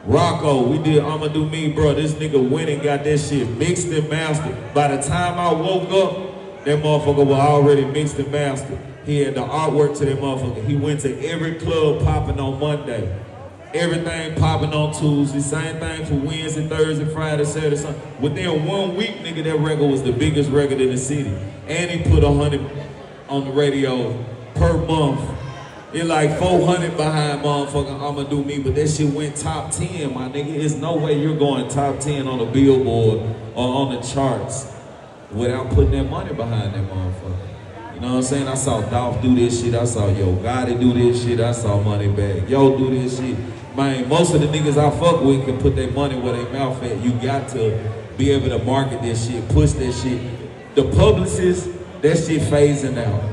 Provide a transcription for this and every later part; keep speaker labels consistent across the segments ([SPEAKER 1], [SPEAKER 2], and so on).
[SPEAKER 1] Rocco, we did I'ma Do Me, bro. This nigga went and got that shit mixed and mastered. By the time I woke up, that motherfucker was already mixed and mastered. He had the artwork to that motherfucker. He went to every club popping on Monday. Everything popping on Tuesday. Same thing for Wednesday, Thursday, Friday, Saturday, Sunday. Within 1 week, nigga, that record was the biggest record in the city. And he put 100 on the radio per month. It like 400 behind motherfucking I'ma Do Me, but that shit went top 10, my nigga. There's no way you're going top 10 on the Billboard or on the charts without putting that money behind that motherfucker. You know what I'm saying? I saw Dolph do this shit. I saw Yo Gotti do this shit. I saw Moneybagg Yo do this shit. Man, most of the niggas I fuck with can put their money where their mouth at. You got to be able to market this shit, push that shit. The publicists, that shit phasing out.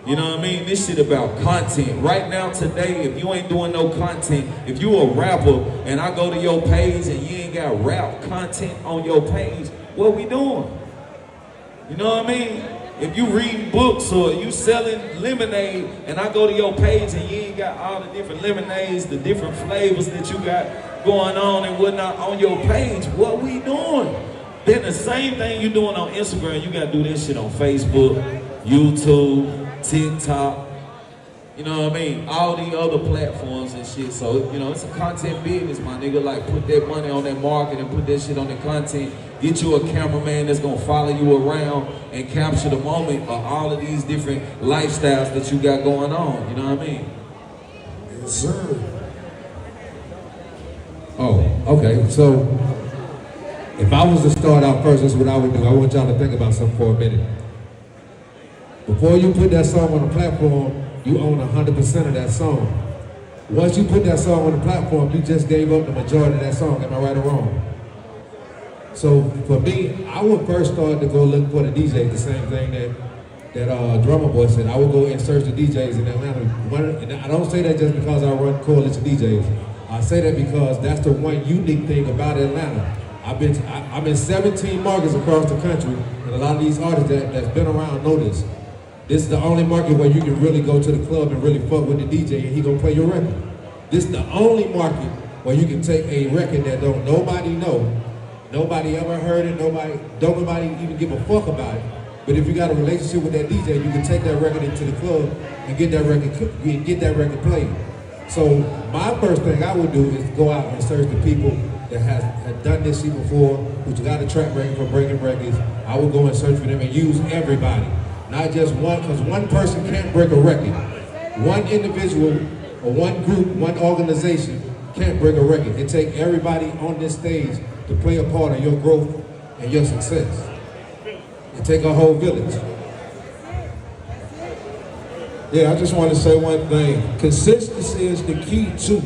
[SPEAKER 1] You know what I mean? This shit about content. Right now, today, if you ain't doing no content, if you a rapper and I go to your page and you ain't got rap content on your page, what we doing? You know what I mean? If you reading books or you selling lemonade and I go to your page and you ain't got all the different lemonades, the different flavors that you got going on and whatnot on your page, what we doing? Then the same thing you doing on Instagram, you gotta do this shit on Facebook, YouTube, TikTok, you know what I mean? All the other platforms and shit. So, you know, it's a content business, my nigga. Like, put that money on that market and put that shit on the content. Get you a cameraman that's gonna follow you around and capture the moment of all of these different lifestyles that you got going on. You know what I mean?
[SPEAKER 2] Yes, sir.
[SPEAKER 3] Oh, okay. So, if I was to start out first, that's what I would do. I want y'all to think about something for a minute. Before you put that song on the platform, you own 100% of that song. Once you put that song on the platform, you just gave up the majority of that song. Am I right or wrong? So for me, I would first start to go look for the DJs, the same thing that Drummer Boy said. I would go and search the DJs in Atlanta. And I don't say that just because I run Coalition DJs. I say that because that's the one unique thing about Atlanta. I'm in 17 markets across the country, and a lot of these artists that's been around know this. This is the only market where you can really go to the club and really fuck with the DJ and he gonna play your record. This is the only market where you can take a record that don't nobody know, nobody ever heard it, don't nobody even give a fuck about it. But if you got a relationship with that DJ, you can take that record into the club and get that record played. So my first thing I would do is go out and search the people that have done this shit before, who's got a track record for breaking records. I would go and search for them and use everybody. Not just one, because one person can't break a record. One individual or one group, one organization can't break a record. It takes everybody on this stage to play a part of your growth and your success. It takes a whole village.
[SPEAKER 2] Yeah, I just want to say one thing. Consistency is the key too.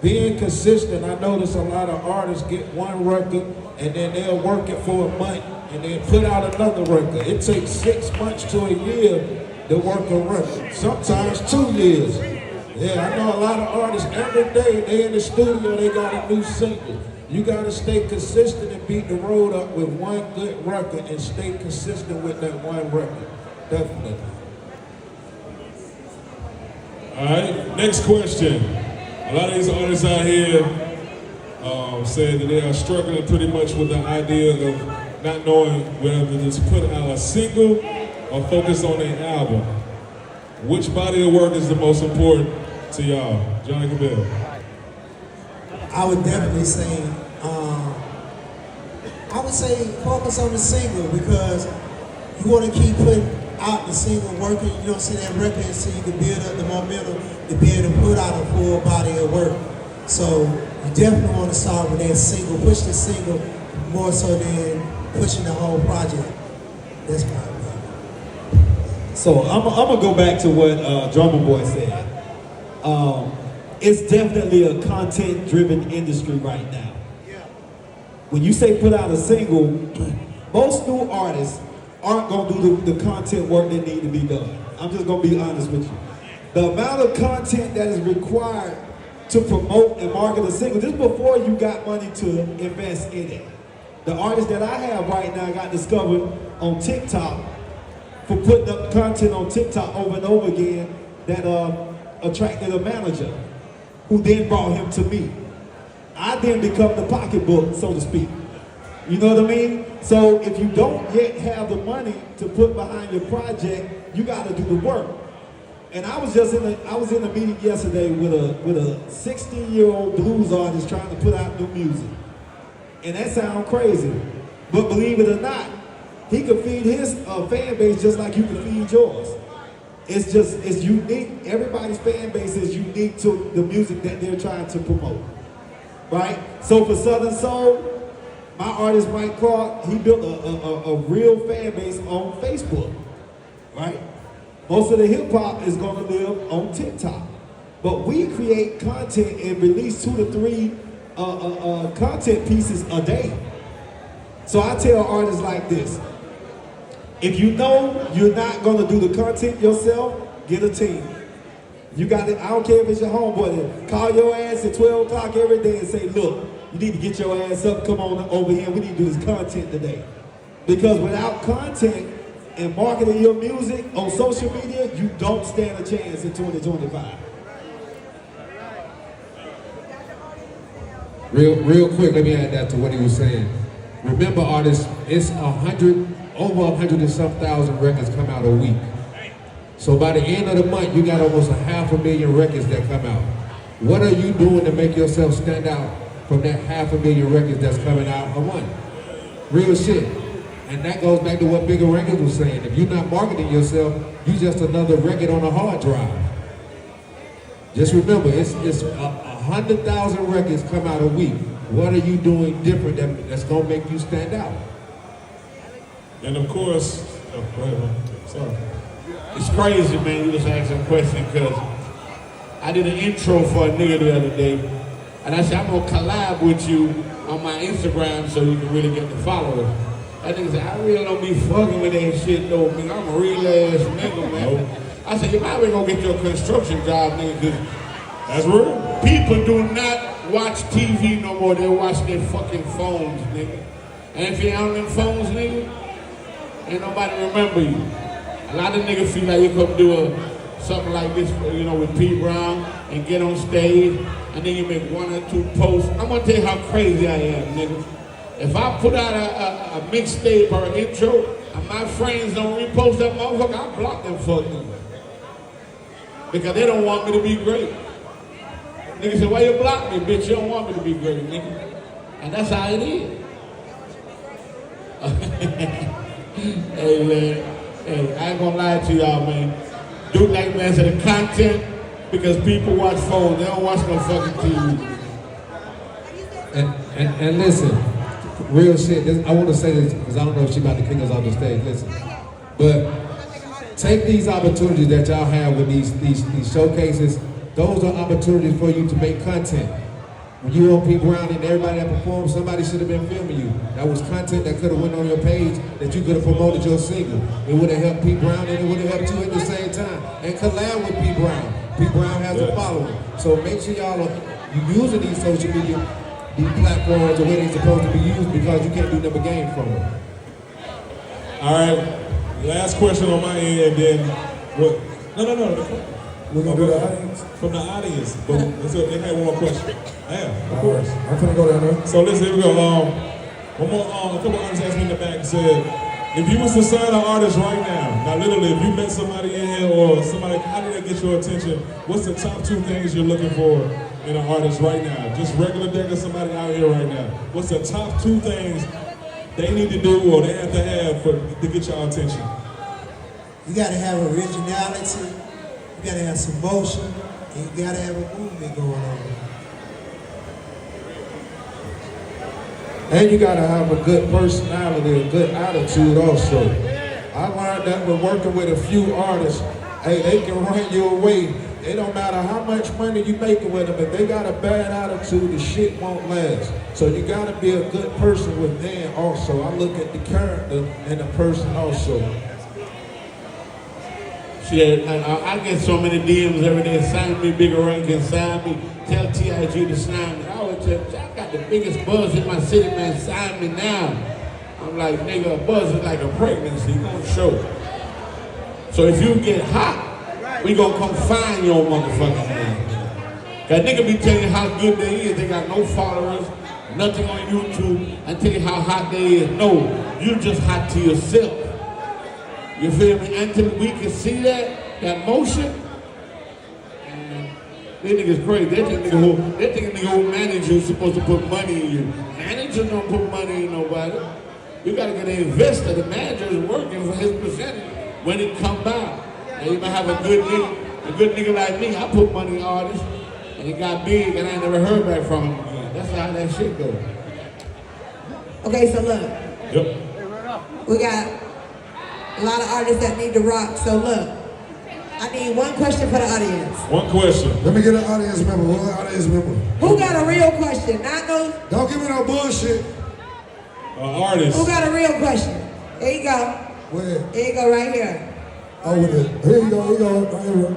[SPEAKER 2] Being consistent, I notice a lot of artists get one record and then they'll work it for a month and then put out another record. It takes 6 months to a year to work a record. Sometimes 2 years. Yeah, I know a lot of artists, every day they in the studio, they got a new single. You gotta stay consistent and beat the road up with one good record and stay consistent with that one record. Definitely.
[SPEAKER 4] All right, next question. A lot of these artists out here say that they are struggling pretty much with the idea of not knowing whether to just put out a single or focus on an album. Which body of work is the most important to y'all? Johnny Cabell.
[SPEAKER 5] I would definitely say, focus on the single, because you want to keep putting out the single, working, you don't see that record so you can build up the momentum to be able to put out a full body of work. So you definitely want to start with that single, push the single more so than pushing the whole project. That's my opinion.
[SPEAKER 6] So I'm gonna go back to what Drummer Boy said. It's definitely a content-driven industry right now. When you say put out a single, most new artists aren't gonna do the content work that need to be done. I'm just gonna be honest with you. The amount of content that is required to promote and market a single, just before you got money to invest in it. The artists that I have right now got discovered on TikTok for putting up content on TikTok over and over again that attracted a manager who then brought him to me. I then become the pocketbook, so to speak. You know what I mean? So if you don't yet have the money to put behind your project, you got to do the work. And I was in a meeting yesterday with a 16-year-old blues artist trying to put out new music. And that sounds crazy, but believe it or not, he could feed his fan base just like you can feed yours. It's unique. Everybody's fan base is unique to the music that they're trying to promote, right? So for Southern Soul, my artist Mike Clark, he built a real fan base on Facebook, right? Most of the hip hop is gonna live on TikTok, but we create content and release 2 to 3 content pieces a day. So I tell artists like this: if you know you're not gonna do the content yourself, get a team. You got it. I don't care if it's your homeboy. Call your ass at 12 o'clock every day and say, look, you need to get your ass up. Come on over here. We need to do this content today. Because without content and marketing your music on social media, you don't stand a chance in 2025.
[SPEAKER 3] Real quick, let me add that to what he was saying. Remember, artists, it's over 100 and some thousand records come out a week. So by the end of the month, you got almost 500,000 records that come out. What are you doing to make yourself stand out from that 500,000 records that's coming out a month? Real shit. And that goes back to what Bigger Records was saying. If you're not marketing yourself, you just another record on a hard drive. Just remember, it's 100,000 records come out a week. What are you doing different that's gonna make you stand out?
[SPEAKER 4] And of course, go ahead, man. Sorry.
[SPEAKER 7] It's crazy, man, you just asked a question, because I did an intro for a nigga the other day, and I said, I'm gonna collab with you on my Instagram so you can really get the followers. That nigga said, I really don't be fucking with that shit though, nigga. I'm a real ass nigga, man. I said, you might be gonna get your construction job, nigga, because
[SPEAKER 4] That's real.
[SPEAKER 7] people do not watch TV no more, they watch their fucking phones, nigga. And if you're on them phones, nigga, ain't nobody remember you. A lot of niggas feel like you come do something like this, you know, with P. Brown and get on stage, and then you make 1 or 2 posts. I'm gonna tell you how crazy I am, nigga. If I put out a mixtape or an intro, and my friends don't repost that motherfucker, I block them fuck niggas. Because they don't want me to be great. Nigga say, why you block me, bitch? You don't want me to be great, nigga. And that's how it is. Hey, man. Hey, I ain't gonna lie to y'all, man. Do like man said, the content, because people watch phones, they don't watch no fucking TV.
[SPEAKER 3] And listen, real shit, I want to say this because I don't know if she about to kick us off the stage, listen. But take these opportunities that y'all have with these showcases. Those are opportunities for you to make content. When you on P. Brown and everybody that performed, somebody should have been filming you. That was content that could have went on your page that you could have promoted your single. It would have helped P. Brown and it would have helped you at the same time. And collab with P. Brown. P. Brown has a following. So make sure y'all are using these social media, these platforms the way they're supposed to be used, because you can't do nothing but gain from them.
[SPEAKER 4] All right, last question on my end, and then what? No.
[SPEAKER 2] We're gonna do the audience.
[SPEAKER 4] From the audience, but they had one more question. Yeah, of course.
[SPEAKER 2] I'm gonna go down there.
[SPEAKER 4] So listen, here we go. One more. A couple artists asked me in the back and said, if you was to sign an artist right now, literally, if you met somebody in here or somebody, how did they get your attention? What's the top 2 things you're looking for in an artist right now? Just regular digger, somebody out here right now. What's the top 2 things they need to do or they have to have to get your attention?
[SPEAKER 5] You gotta have originality, you gotta have some motion, and you gotta have a movement going on.
[SPEAKER 2] And you gotta have a good personality, a good attitude also. I learned that with working with a few artists, hey, they can run you away. It don't matter how much money you making with them, if they got a bad attitude, the shit won't last. So you gotta be a good person with them also. I look at the character and the person also.
[SPEAKER 7] Shit, I get so many DMs every day, sign me, Bigger Rankin, sign me, tell T.I.G. to sign me. I always tell you, I got the biggest buzz in my city, man, sign me now. I'm like, nigga, a buzz is like a pregnancy, you gonna show. So if you get hot, we gonna come find your motherfucking man. Cause nigga be telling you how good they is. They got no followers, nothing on YouTube, and tell you how hot they is. No, you just hot to yourself. You feel me? Until we can see that motion, they niggas crazy. They think a nigga who manage you supposed to put money in you. Managers don't put money in nobody. You gotta get an investor. The manager is working for his percentage when it come by. And you might have a good nigga like me. I put money in artists, and it got big, and I ain't never heard back from him again. That's how that shit goes.
[SPEAKER 8] Okay, so look.
[SPEAKER 4] Yep.
[SPEAKER 8] We got a lot of artists that need to rock. So look, I need one question for the audience.
[SPEAKER 4] One question.
[SPEAKER 9] Let me get an audience member. One audience member.
[SPEAKER 8] Who got a real question? Not no.
[SPEAKER 9] Don't give me no bullshit.
[SPEAKER 4] Artist.
[SPEAKER 8] Who got a real question? Here you go.
[SPEAKER 9] Where?
[SPEAKER 8] Here you go, right here.
[SPEAKER 9] Oh, with it. Here you go. Right here.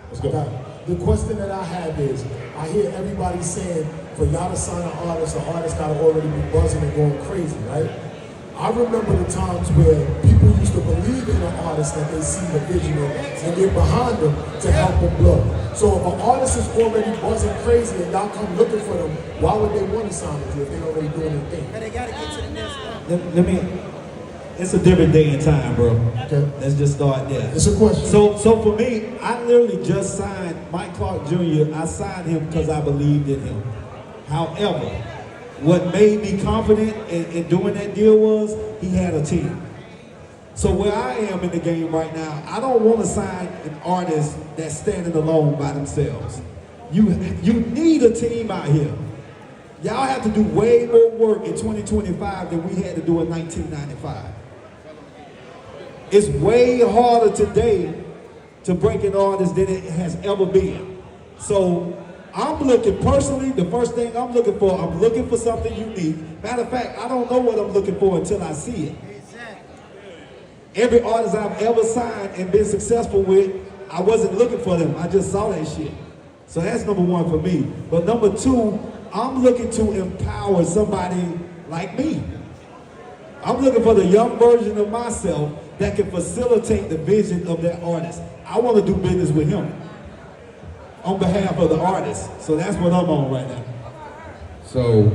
[SPEAKER 4] Let's go.
[SPEAKER 10] The question that I have is, I hear everybody saying, for y'all to sign an artist, the artist gotta already be buzzing and going crazy, right? I remember the times where people used to believe in an artist that they see the vision of and get behind them to help them blow. So if an artist is already buzzing crazy and y'all come looking for them, why would they want to sign with you if they're already doing their thing?
[SPEAKER 5] But they gotta get to the next one.
[SPEAKER 6] Let me. It's a different day and time, bro.
[SPEAKER 10] Okay.
[SPEAKER 6] Let's just start there.
[SPEAKER 10] It's a question.
[SPEAKER 6] So for me, I literally just signed Mike Clark Jr. I signed him because I believed in him. However, what made me confident in doing that deal was he had a team. So where I am in the game right now, I don't want to sign an artist that's standing alone by themselves. You need a team out here. Y'all have to do way more work in 2025 than we had to do in 1995. It's way harder today to break an artist than it has ever been. So I'm looking personally, the first thing I'm looking for something unique. Matter of fact, I don't know what I'm looking for until I see it. Every artist I've ever signed and been successful with, I wasn't looking for them, I just saw that shit. So that's number one for me. But number two, I'm looking to empower somebody like me. I'm looking for the young version of myself that can facilitate the vision of that artist. I want to do business with him on behalf of the artist. So that's what I'm on right now.
[SPEAKER 3] So,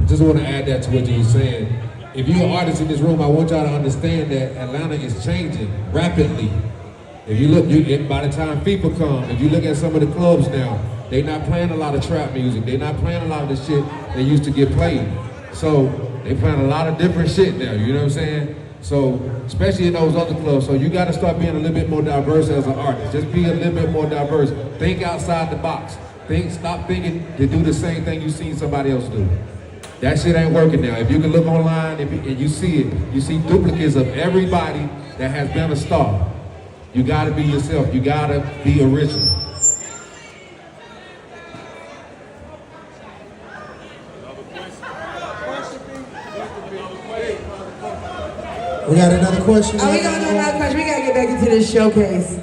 [SPEAKER 3] just want to add that to what you were saying. If you're an artist in this room, I want y'all to understand that Atlanta is changing rapidly. If you look, by the time FIFA come, if you look at some of the clubs now, they're not playing a lot of trap music. They're not playing a lot of the shit they used to get played. So they playing a lot of different shit now, you know what I'm saying? So, especially in those other clubs, so you gotta start being a little bit more diverse as an artist. Just be a little bit more diverse. Think outside the box. Stop thinking to do the same thing you seen somebody else do. That shit ain't working now. If you can look online and you see it, you see duplicates of everybody that has been a star. You gotta be yourself. You gotta be original.
[SPEAKER 5] We got another question?
[SPEAKER 8] Oh, we gonna do another question. We gotta get back into this showcase.